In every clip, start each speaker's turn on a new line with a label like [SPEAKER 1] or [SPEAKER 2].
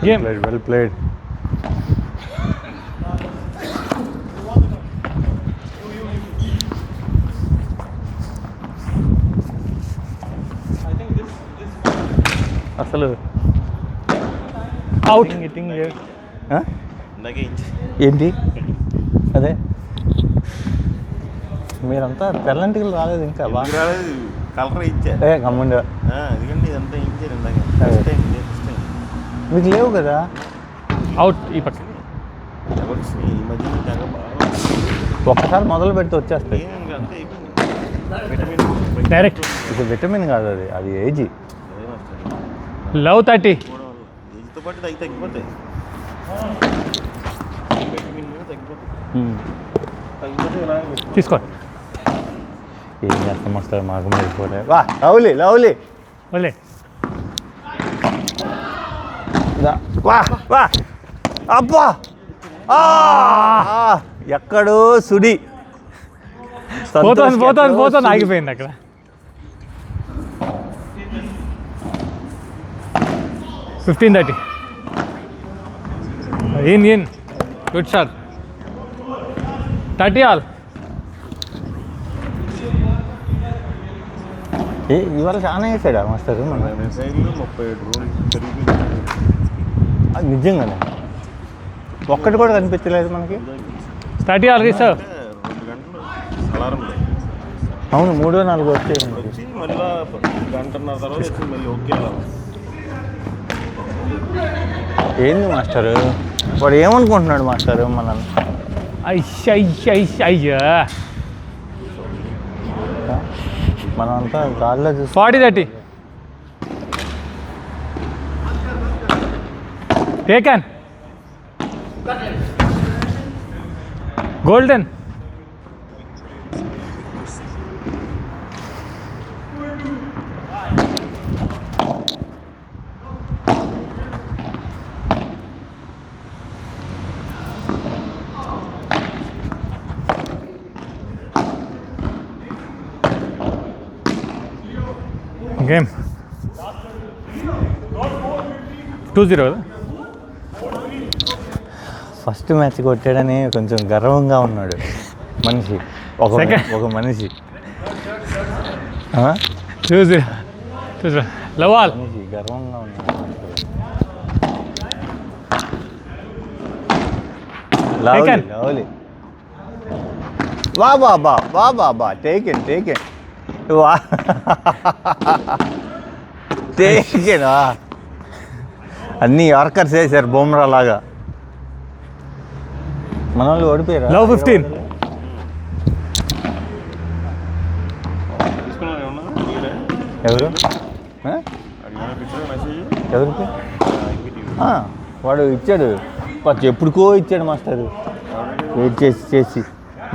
[SPEAKER 1] Game
[SPEAKER 2] well played. అసలు
[SPEAKER 1] out.
[SPEAKER 2] ఏంటి అదే మీరంతా తెల్లంటికి రాలేదు ఇంకా బాగా
[SPEAKER 3] రాలేదు. కలర్ ఇచ్చా
[SPEAKER 2] గమ్ముండే
[SPEAKER 3] ఎందుకంటే ఇదంతా ఇచ్చారు ఇందాక.
[SPEAKER 2] మీకు లేవు కదా.
[SPEAKER 1] అవుట్. ఈ పక్క
[SPEAKER 3] ఈ మధ్య తెగ బాగా
[SPEAKER 2] ఒక్కసారి మొదలు పెడితే వచ్చేస్తాయి.
[SPEAKER 3] అంతే అయిపోయింది.
[SPEAKER 1] డైరెక్ట్.
[SPEAKER 2] ఇది విటమిన్ కాదు, అది అది ఏజీ.
[SPEAKER 1] లవ్ 30.
[SPEAKER 3] ఏజ్తో పాటు తగ్గిపోతాయి.
[SPEAKER 1] తీసుకో.
[SPEAKER 2] ఏం చేస్తాం వస్తారు మాకు మరిపోలే. వా లవ్లీ లవ్లీ.
[SPEAKER 1] వదిలే.
[SPEAKER 2] వా వా అబ్బా ఎక్కడో సుడి.
[SPEAKER 1] పోతాను ఆగిపోయింది అక్కడ. Fifteen 30. In good shot. 30 all.
[SPEAKER 2] ఇవాళ చాలా వేసాడా మాస్టర్ మన
[SPEAKER 3] 37 రోజులు
[SPEAKER 2] అది నిజంగానే ఒక్కటి కూడా కనిపించలేదు మనకి.
[SPEAKER 1] 30 ఆల్ రిసర్వ్.
[SPEAKER 3] 2 గంటలు అలారం
[SPEAKER 2] అవును 3-4 వచ్చేది.
[SPEAKER 3] వచ్చి మళ్ళీ గంటన్నర తర్వాత వచ్చి మళ్ళీ ఓకే అలా.
[SPEAKER 2] ఏంది మాస్టరు వాడు ఏమనుకుంటున్నాడు మాస్టరు మనల్ని?
[SPEAKER 1] అయ్యా
[SPEAKER 2] మనమంతా గాల్లో చూసి
[SPEAKER 1] 40-30. టేకన్. గోల్డెన్. గేమ్ 2-0 కదా.
[SPEAKER 2] ఫస్ట్ మ్యాచ్ కొట్టాడని కొంచెం గర్వంగా ఉన్నాడు మనిషి. ఒక మనిషి
[SPEAKER 1] 2-0 లవాల్.
[SPEAKER 2] మనిషి గర్వంగా ఉన్నాడు. లవ్లీ. వా బాబా వా బాబా టేకెన్ వా టేకెనా. అన్నీ యార్కర్స్ వేసారు బొమ్రా లాగా. మన వాళ్ళు ఓడిపోయారు.
[SPEAKER 1] లవ్ 15.
[SPEAKER 2] ఎవరు ఎవరికి వాడు ఇచ్చాడు ఎప్పుడుకో ఇచ్చాడు మాస్టర్. వెయిట్ చేసి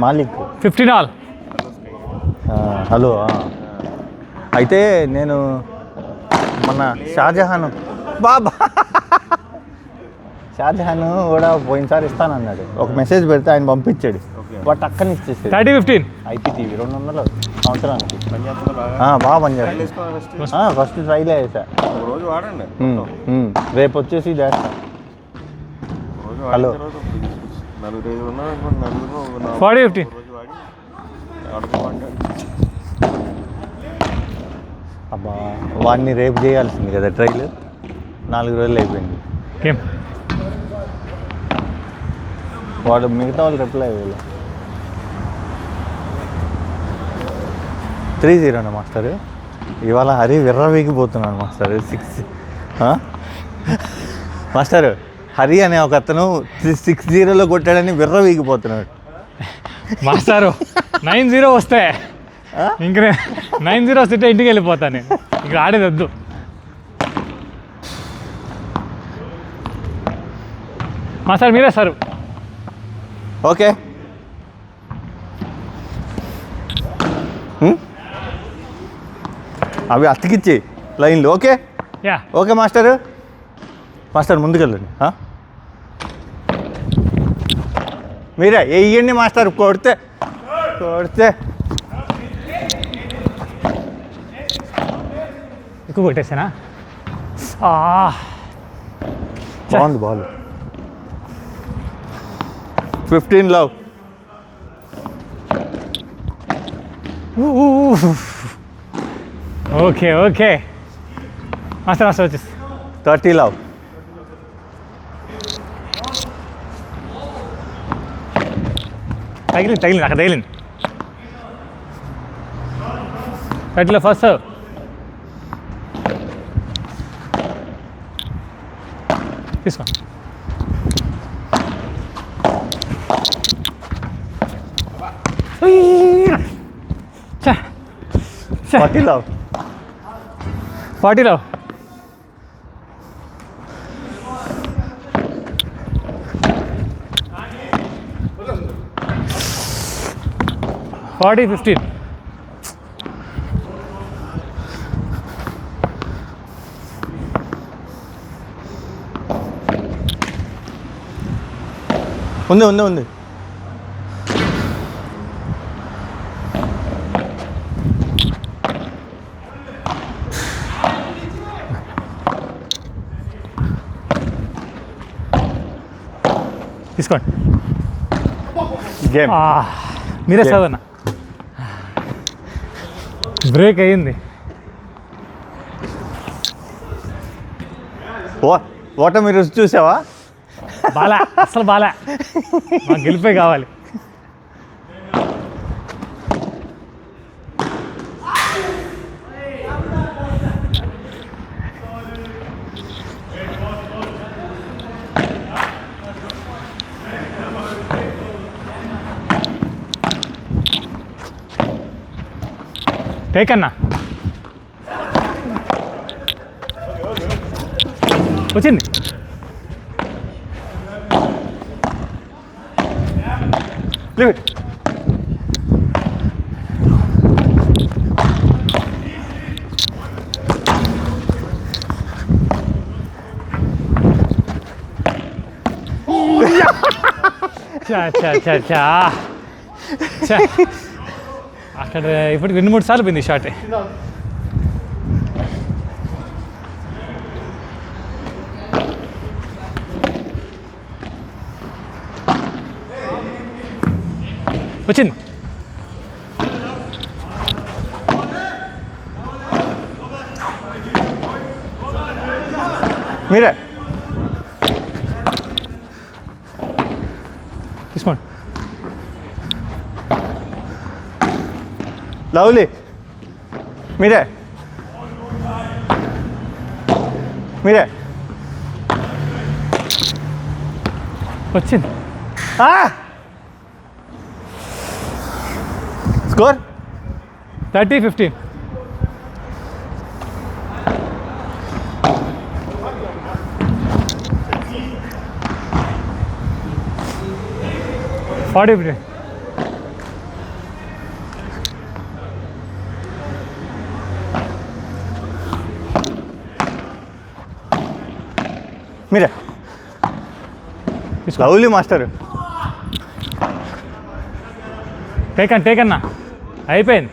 [SPEAKER 2] మాలిక్
[SPEAKER 1] 15 ఆల్.
[SPEAKER 2] హలో. అయితే నేను మన షాజహాన్ కూడా పోయినసారి ఇస్తానన్నాడు. ఒక మెసేజ్ పెడితే ఆయన పంపించాడు. వాడు టక్కని ఇచ్చేసాడు.
[SPEAKER 1] 30-15.
[SPEAKER 2] IPTV 200 సంవత్సరానికి బాగా పనిచేస్తుంది. ఫస్ట్ ట్రైలే వేసా.
[SPEAKER 3] రోజు వాడండి.
[SPEAKER 2] రేపు వచ్చేసి చేస్తా. హలో
[SPEAKER 1] 40-15.
[SPEAKER 2] అబ్బా వాడిని రేపు చేయాల్సింది కదా ట్రైల్. 4 రోజులు అయిపోయింది. వాడు మిగతా వాళ్ళు రిప్లై అయ్యాలి. 3-0 మాస్టర్. ఇవాళ హరి విర్రవీగిపోతున్నాడు మాస్టర్. 6 మాస్టర్ హరి అనే ఒక అతను 6-0 కొట్టాడని విర్రవీగిపోతున్నాడు
[SPEAKER 1] మాస్టారు. 9-0 వస్తే ఇంక 9-0 వస్తే ఇంటికి వెళ్ళిపోతాను నేను. ఇక్కడ ఆడేది వద్దు. మాస్టర్ మీరే సార్.
[SPEAKER 2] ఓకే అవి అతికిచ్చి లైన్లు. ఓకే ఓకే మాస్టర్ ముందుకెళ్ళండి. మీరే వెయ్యండి మాస్టర్. కొడితే
[SPEAKER 1] ఎక్కువ కొట్టేసానా?
[SPEAKER 2] బాగుంది ball. 15 love.
[SPEAKER 1] Okay okay master master వచ్చేసి
[SPEAKER 2] 30 లవ్.
[SPEAKER 1] తగిలింది అక్కడ తగిలింది. 30లో ఫస్ట్ సర్వ్. తీసుకో. చా
[SPEAKER 2] 40 లవ్.
[SPEAKER 1] 40లో 40-15.
[SPEAKER 2] ఉంది.
[SPEAKER 1] తీసుకోండి.
[SPEAKER 2] గేమ్.
[SPEAKER 1] మీరే చదవన్నా. బ్రేక్ అయ్యింది.
[SPEAKER 2] ఓటమి రుచి చూసావా?
[SPEAKER 1] బాలా అసలు బాలా. మాకు గెలిపే కావాలి. టేక్ అన్నా. వచ్చింది.
[SPEAKER 2] Leave it.
[SPEAKER 1] అక్కడ ఇప్పుడు 2-3 సార్లు పోయింది షాట్. వచ్చింది.
[SPEAKER 2] మీరే
[SPEAKER 1] తీసుకోండి.
[SPEAKER 2] లవ్లీ. మీరే
[SPEAKER 1] వచ్చింది.
[SPEAKER 2] స్కోర్
[SPEAKER 1] 30-15.
[SPEAKER 2] మీరే లవ్లీ మాస్టర్.
[SPEAKER 1] టేక్ అన్నా. అయిపోయింది.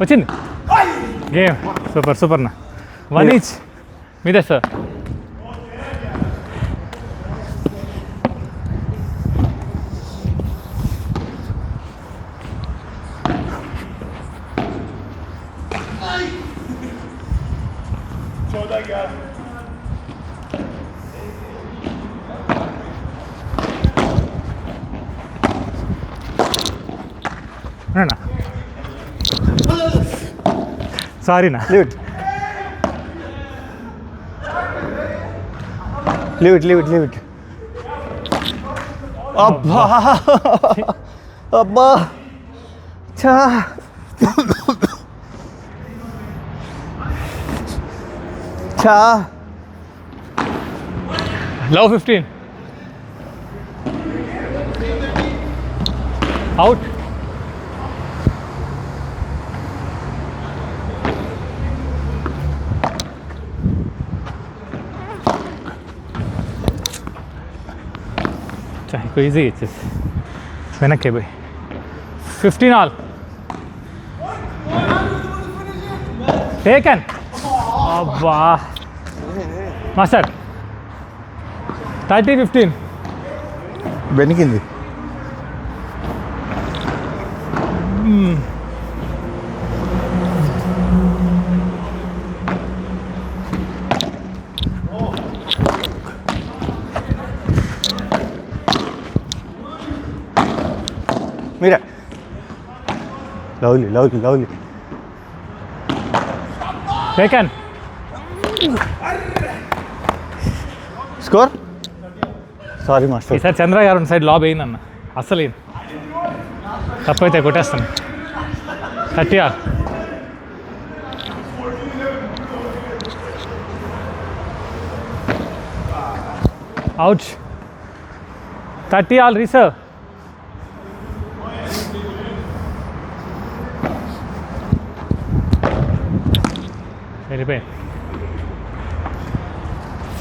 [SPEAKER 1] వచ్చింది. గేమ్ సూపర్ నా. 1 ఈచ్. మీదే సార్. సారీనా.
[SPEAKER 2] Leave it. అబ్బా చా.
[SPEAKER 1] లవ్ 15. అవుట్. ఈజీ ఇచ్చేసి వెనక్కి పోయి 15 ఆల్. టేకన్. అబ్బా మాస్టర్ 30-15.
[SPEAKER 2] బెనికింది. మీరే lovely lovely lovely.
[SPEAKER 1] Taken.
[SPEAKER 2] Score. Sorry master.
[SPEAKER 1] ఈసారి చంద్ర గారు ఉన్న సైడ్ లాబ్ అయిందన్న. అస్సలు అయింది. తప్పైతే కొట్టేస్తాను. 30 ఆల్. అవుట్. 30 all reserve. వెళ్ళిపోయి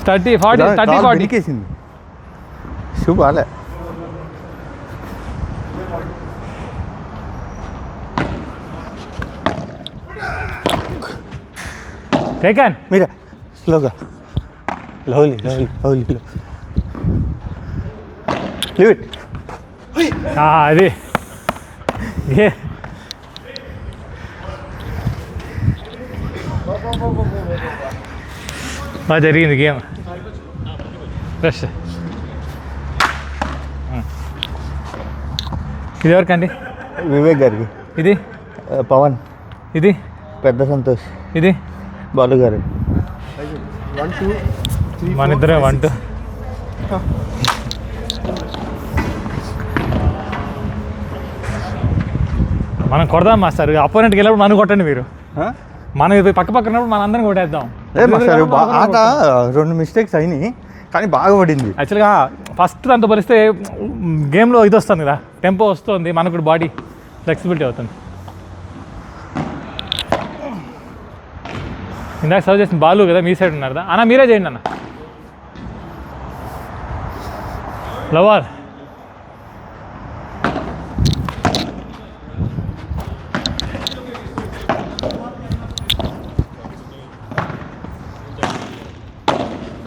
[SPEAKER 1] 30-40.
[SPEAKER 2] బెనికేసింది. షూ బాలే.
[SPEAKER 1] టేకన్.
[SPEAKER 2] మీరే స్లోగా. Lovely lovely lovely. Leave it.
[SPEAKER 1] అది ఏ బాగా జరిగింది గేమ్. ఫ్రెష్. ఇది ఎవరికండి?
[SPEAKER 2] వివేక్ గారికి.
[SPEAKER 1] ఇది
[SPEAKER 2] పవన్.
[SPEAKER 1] ఇది
[SPEAKER 2] పెద్ద సంతోష్.
[SPEAKER 1] ఇది
[SPEAKER 2] బాలు గారు.
[SPEAKER 1] మన ఇద్దరే 1-2. మనం కొడదాం మాస్టర్. అపోనెంట్కి వెళ్ళినప్పుడు మనం కొట్టండి మీరు. మనం పక్క పక్కన ఉన్నప్పుడు మన అందరం కొట్టేద్దాం.
[SPEAKER 2] మాస్టర్ ఆట 2 మిస్టేక్స్ అయినాయి కానీ బాగా పడింది.
[SPEAKER 1] యాక్చువల్గా ఫస్ట్ దాంతో పరిస్తే గేమ్లో ఇది వస్తుంది కదా, టెంపో వస్తుంది, మనకు కూడా బాడీ ఫ్లెక్సిబిలిటీ అవుతుంది. ఇందాక సర్వ్ చేసిన బాలు కదా, మీ సైడ్ ఉన్నారు కదా అన్న, మీరే చేయండి అన్న. లవర్.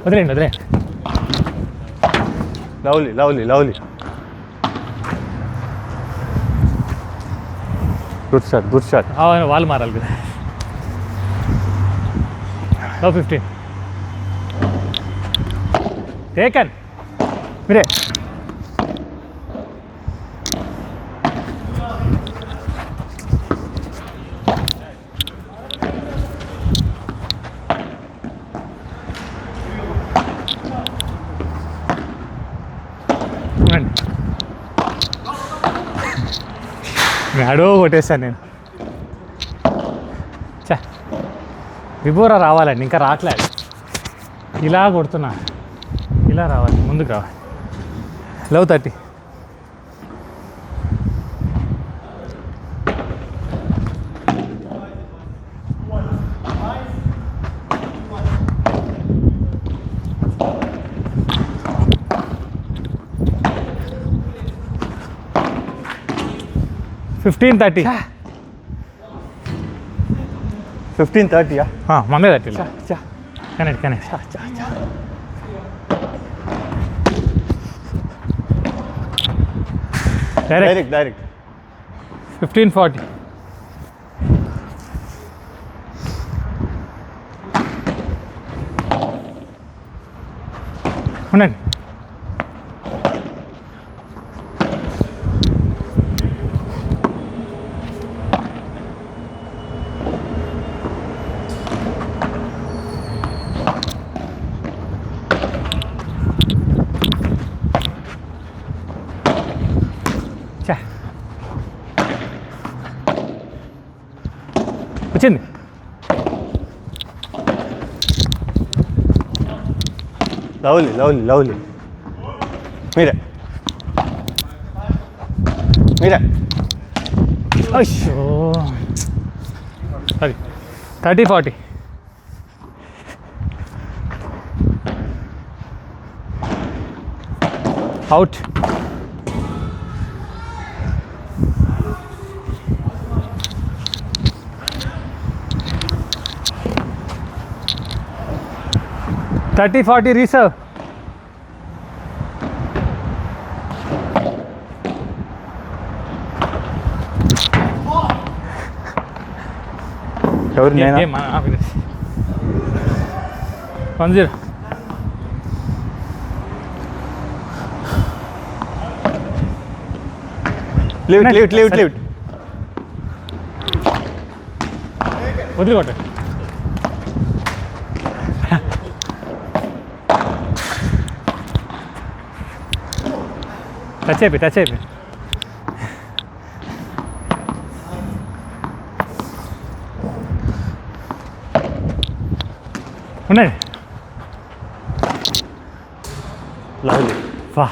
[SPEAKER 1] వదిలేండి వదిలేండి.
[SPEAKER 2] Lovely lovely lovely. Good shot good shot.
[SPEAKER 1] వాళ్ళు మారాలి కదా. 15. టేకన్.
[SPEAKER 2] మీరే.
[SPEAKER 1] అడో కొట్టేస్తాను నేను. చా విబోరా రావాలండి, ఇంకా రావట్లేదు. ఇలా కొడుతున్నా, ఇలా రావాలి, ముందుకు రావాలి. 30. Fifteen 30.
[SPEAKER 2] 15-30.
[SPEAKER 1] Mummy 30. Connect connect. Direct
[SPEAKER 2] direct.
[SPEAKER 1] 15-40. ఉండండి. వచ్చింది.
[SPEAKER 2] Lovely lovely lovely. మీరే మీరే.
[SPEAKER 1] అయ్యో అది 30-40. అవుట్. $30-40 reserve.
[SPEAKER 2] ఎవరు నేనా?
[SPEAKER 1] 1-0.
[SPEAKER 2] లీవ్
[SPEAKER 1] వదిలికొట్ట. టచ్ అయిపోయి ఉండండి.
[SPEAKER 2] లవ్లీ.
[SPEAKER 1] వా,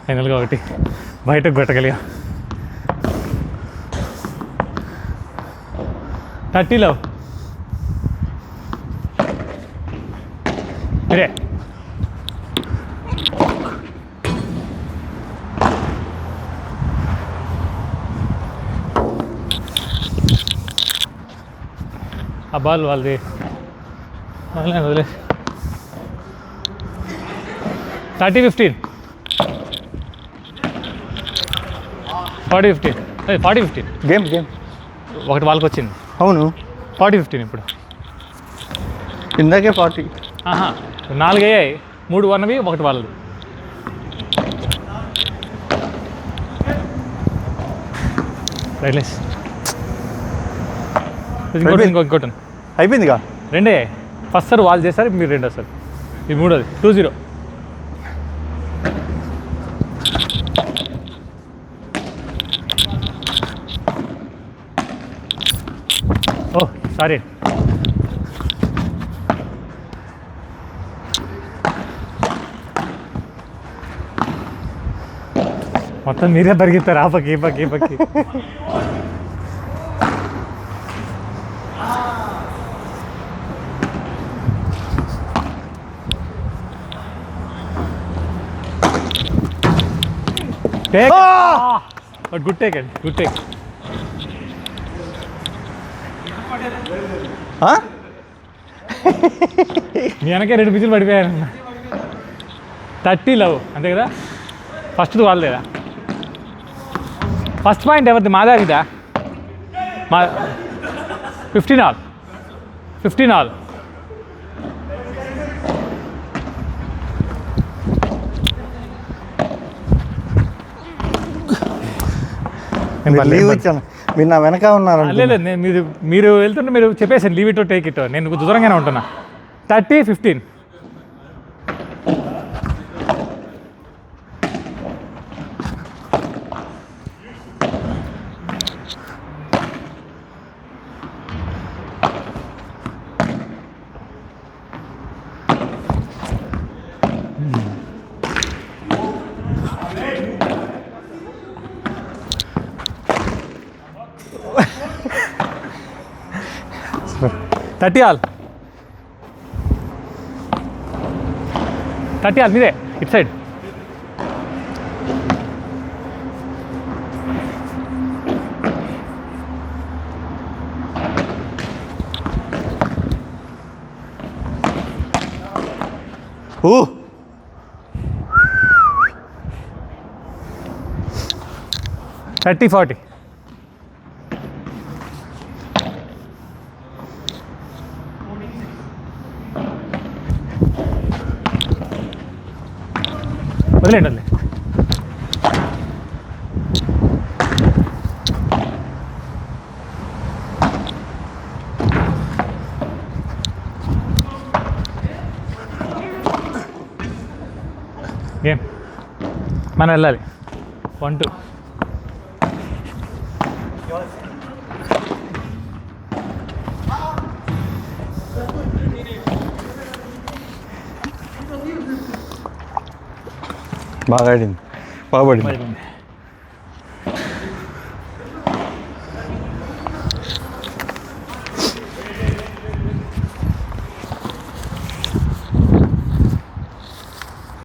[SPEAKER 1] ఫైనల్గా ఒకటి బయటకు కొట్టగలిగా. 30 మీరే. ఆ బాల్ వాళ్ళది వదిలే. 30-15. 40-15. 40-15.
[SPEAKER 2] గేమ్
[SPEAKER 1] ఒకటి వాళ్ళకి వచ్చింది.
[SPEAKER 2] అవును.
[SPEAKER 1] 40-15 ఇప్పుడు.
[SPEAKER 2] ఇందాకే 40.
[SPEAKER 1] 4 అయ్యాయి, 3 వన్నవి, 1 వాళ్ళది. రైట్లెస్. ఇంకోటి
[SPEAKER 2] అయిపోయిందిగా.
[SPEAKER 1] 2 ఫస్ట్ సార్ వాళ్ళు చేశారు, మీరు 2 సార్. ఇది 3. 2-0. ఓ సారీ. మొత్తం మీరే పరిగెత్తారు. ఆ పక్కి ఈ పక్కి. బట్ గుడ్ టేక్ అండి, గుడ్ టేక్. మీ వెనకే 2 పిచ్చులు పడిపోయాను. 30 లవ్ అంతే కదా. ఫస్ట్ వాళ్ళేదా? ఫస్ట్ పాయింట్ ఎవరిది? మాదా ఇదా? మా 15 ఆల్.
[SPEAKER 2] లీవ్ ఇచ్చాను. మీరు నా వెనక ఉన్నారు.
[SPEAKER 1] లేదు, నేను మీరు వెళ్తుంటే మీరు చెప్పేసాను లీవ్ ఇట్ టేక్ ఇట్. నేను దూరంగానే ఉంటున్నా. 30-15. థర్టీ ఆల్ మీదే. It side.
[SPEAKER 2] ఓ
[SPEAKER 1] 30-40. వదిలేండి. గేమ్ మనం వెళ్ళాలి. 1-2.
[SPEAKER 2] బాగా ఆడింది, బాగా పడింది.